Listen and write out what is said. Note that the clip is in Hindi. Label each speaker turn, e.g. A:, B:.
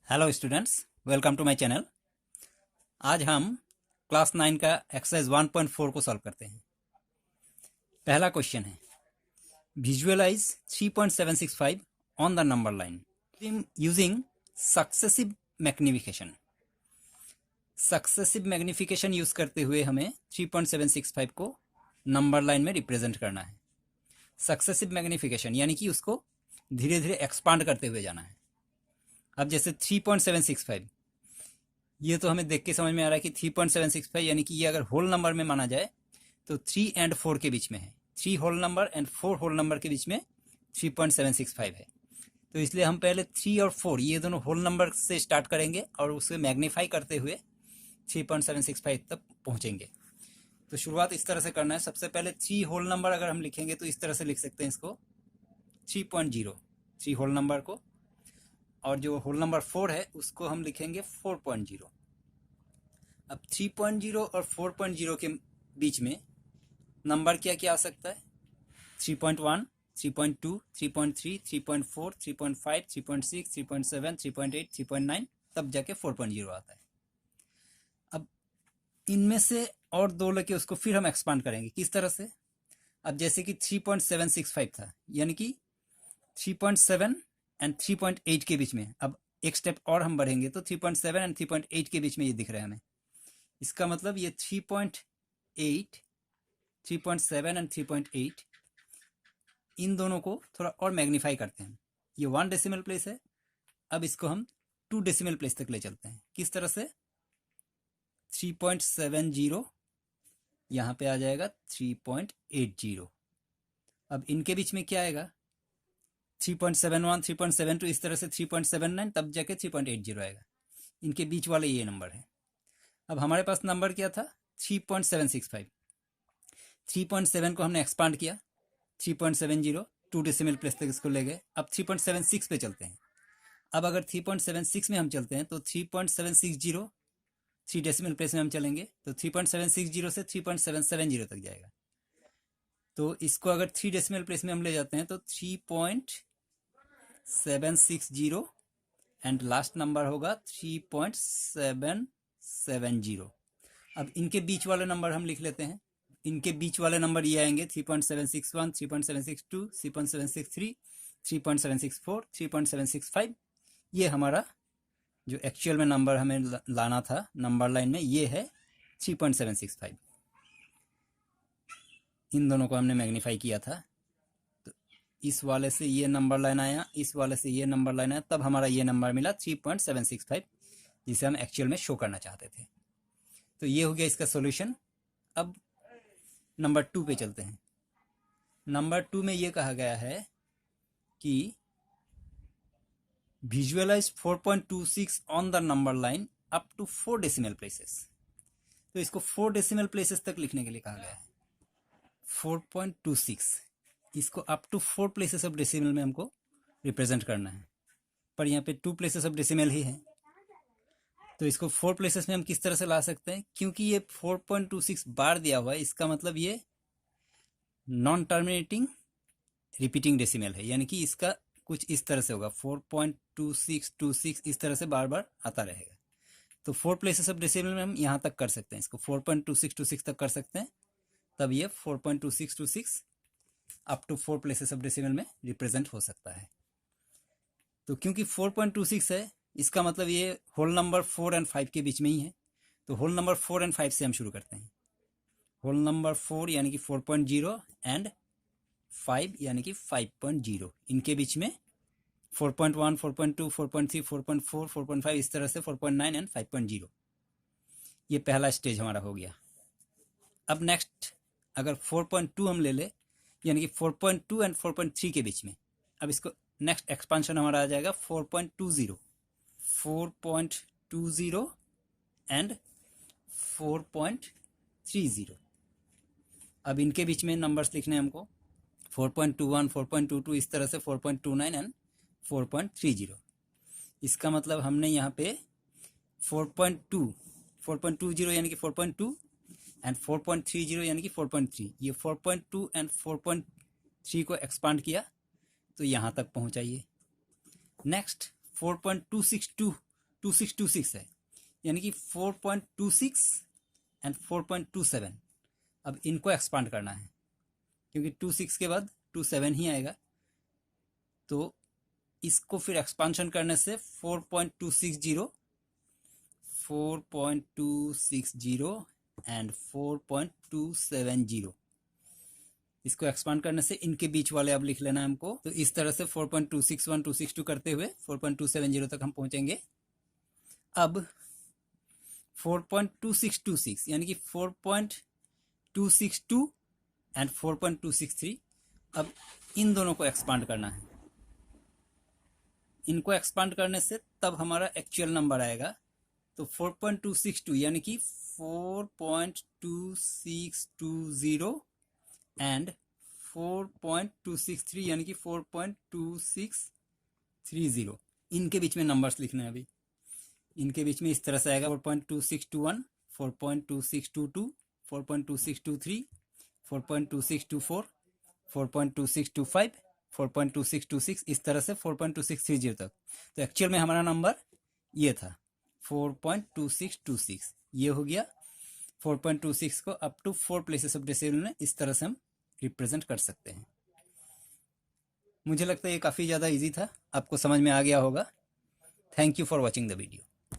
A: Hello students, welcome to my channel. आज हम क्लास 9 का एक्सरसाइज 1.4 को सॉल्व करते हैं। पहला क्वेश्चन है, visualise 3.765 on the number line using successive magnification. Successive magnification use करते हुए हमें 3.765 को नंबर लाइन में रिप्रेजेंट करना है। सक्सेसिव मैग्निफिकेशन यानी कि उसको धीरे धीरे एक्सपांड करते हुए जाना है। अब जैसे 3.765, ये तो हमें देख के समझ में आ रहा है कि 3.765 यानी कि ये अगर होल नंबर में माना जाए तो 3 एंड 4 के बीच में है। 3 whole number and 4 whole number के बीच में 3.765 है। तो इसलिए हम पहले 3 और 4 ये दोनों होल नंबर से स्टार्ट करेंगे और उसे मैग्नीफाई करते हुए 3.765 तक पहुंचेंगे। तो शुरुआत इस तरह से करना है। सबसे पहले 3 होल नंबर अगर हम लिखेंगे तो इस तरह से लिख सकते हैं इसको 3.0, 3 होल नंबर को, और जो होल नंबर 4 है उसको हम लिखेंगे 4.0। अब 3.0 और 4.0 के बीच में नंबर क्या क्या आ सकता है? 3.1, 3.2, 3.3, 3.4, 3.5, 3.6, 3.7, 3.8, 3.9, तब जाके 4.0 आता है। अब इनमें से और दो लेके उसको फिर हम एक्सपांड करेंगे। किस तरह से? अब जैसे कि 3.765 था, यानी कि 3.7 एंड 3.8 के बीच में। अब एक स्टेप और हम बढ़ेंगे तो 3.7 एंड 3.8 के बीच में ये दिख रहा है हमें। इसका मतलब ये 3.8, 3.7 एंड 3.8, इन दोनों को थोड़ा और मैग्नीफाई करते हैं। ये 1 डेसिमल प्लेस है, अब इसको हम 2 डेसिमल प्लेस तक ले चलते हैं। किस तरह से? 3.70 यहाँ पे आ जाएगा 3.80। अब इनके बीच में क्या आएगा? 3.71, 3.72, इस तरह से 3.79, तब जाके 3.80 आएगा। इनके बीच वाले ये नंबर है। अब हमारे पास नंबर क्या था? 3.765। 3.7 को हमने एक्सपांड किया, 3.70, 2 डेसिमल प्लेस तक इसको ले गए। अब 3.76 पे चलते हैं। अब अगर 3.76 में हम चलते हैं तो 3.760, 3 डेसिमल प्लेस में हम चलेंगे तो 3.760 से 3.770 तक जाएगा। तो इसको अगर 3 डेसिमल प्लेस में हम ले जाते हैं तो 3.760 एंड लास्ट नंबर होगा 3.770। अब इनके बीच वाले नंबर हम लिख लेते हैं। इनके बीच वाले नंबर ये आएंगे 3.761, 3.762, 3.763, 3.764, 3.765। ये हमारा जो एक्चुअल में नंबर हमें लाना था नंबर लाइन में, ये है 3.765। इन दोनों को हमने मैग्नीफाई किया था, तो इस वाले से ये नंबर लाइन आया, इस वाले से ये नंबर लाइन आया, तब हमारा ये नंबर मिला 3.765, जिसे हम एक्चुअल में शो करना चाहते थे। तो ये हो गया इसका सॉल्यूशन। अब नंबर 2 पे चलते हैं। नंबर 2 में ये कहा गया है कि visualise 4.26 on the number line up to 4 decimal places. तो इसको 4 डेसिमल प्लेसेस तक लिखने के लिए कहा गया है। 4.26 इसको up to 4 places of decimal में हमको रिप्रेजेंट करना है, पर यहाँ पे 2 प्लेसेस ऑफ डेसिमल ही है। तो इसको 4 प्लेसेस में हम किस तरह से ला सकते हैं? क्योंकि ये 4.26 बार दिया हुआ है, इसका मतलब ये नॉन टर्मिनेटिंग रिपीटिंग डेसिमल है, यानी कि इसका कुछ इस तरह से होगा 4.2626, इस तरह से बार बार आता रहेगा। तो 4 प्लेसेस ऑफ डेसिमल में हम यहाँ तक कर सकते हैं, इसको 4.2626 तक कर सकते हैं, तब ये 4.2626 up to 4 places of decimal में रिप्रेजेंट हो सकता है। तो क्योंकि 4.26 है, इसका मतलब ये होल नंबर 4 एंड 5 के बीच में ही है। तो होल नंबर 4 एंड 5 से हम शुरू करते हैं। होल नंबर 4 यानी कि 4.0 एंड 5 यानी कि 5.0, इनके बीच में 4.1, 4.2, 4.3, 4.4, 4.5, इस तरह से 4.9 एंड 5.0। ये पहला स्टेज हमारा हो गया। अब नेक्स्ट अगर 4.2 हम ले ले, यानी कि 4.2 एंड 4.3 के बीच में, अब इसको नेक्स्ट एक्सपांशन हमारा आ जाएगा 4.20, 4.20 एंड 4.30। अब इनके बीच में नंबर्स लिखने हैं हमको 4.21, 4.22, इस तरह से 4.29 एंड 4.30। इसका मतलब हमने यहाँ पे 4.20 यानी कि 4.2 एंड 4.30 यानी कि 4.3, ये 4.2 एंड 4.3 को एक्सपांड किया तो यहाँ तक पहुँचाइए। नेक्स्ट 4.262 4.2626 है, यानी कि 4.26 एंड 4.27। अब इनको एक्सपांड करना है, क्योंकि 26 के बाद 27 ही आएगा, तो इसको फिर एक्सपांशन करने से 4.260 एंड 4.270, इसको एक्सपांड करने से इनके बीच वाले अब लिख लेना है हमको। तो इस तरह से 4.261 262 करते हुए 4.270 तक हम पहुंचेंगे। अब 4.2626 यानी कि 4.262 एंड 4.263, अब इन दोनों को एक्सपांड करना है। इनको एक्सपांड करने से तब हमारा एक्चुअल नंबर आएगा। तो 4.262 यानी कि 4.2620 एंड 4.263 यानी कि 4.2630, इनके बीच में नंबर्स लिखने हैं। अभी इनके बीच में इस तरह से आएगा 4.2621, 4.2622, 4.2623, 4.2624, 4.2625, 4.2626, इस तरह से 4.2630 तक। तो एक्चुअल में हमारा नंबर ये था 4.2626, ये हो गया। 4.26 को up to 4 places of decimal में इस तरह से हम रिप्रेजेंट कर सकते हैं। मुझे लगता है ये काफ़ी ज़्यादा इजी था, आपको समझ में आ गया होगा। Thank you for watching the video.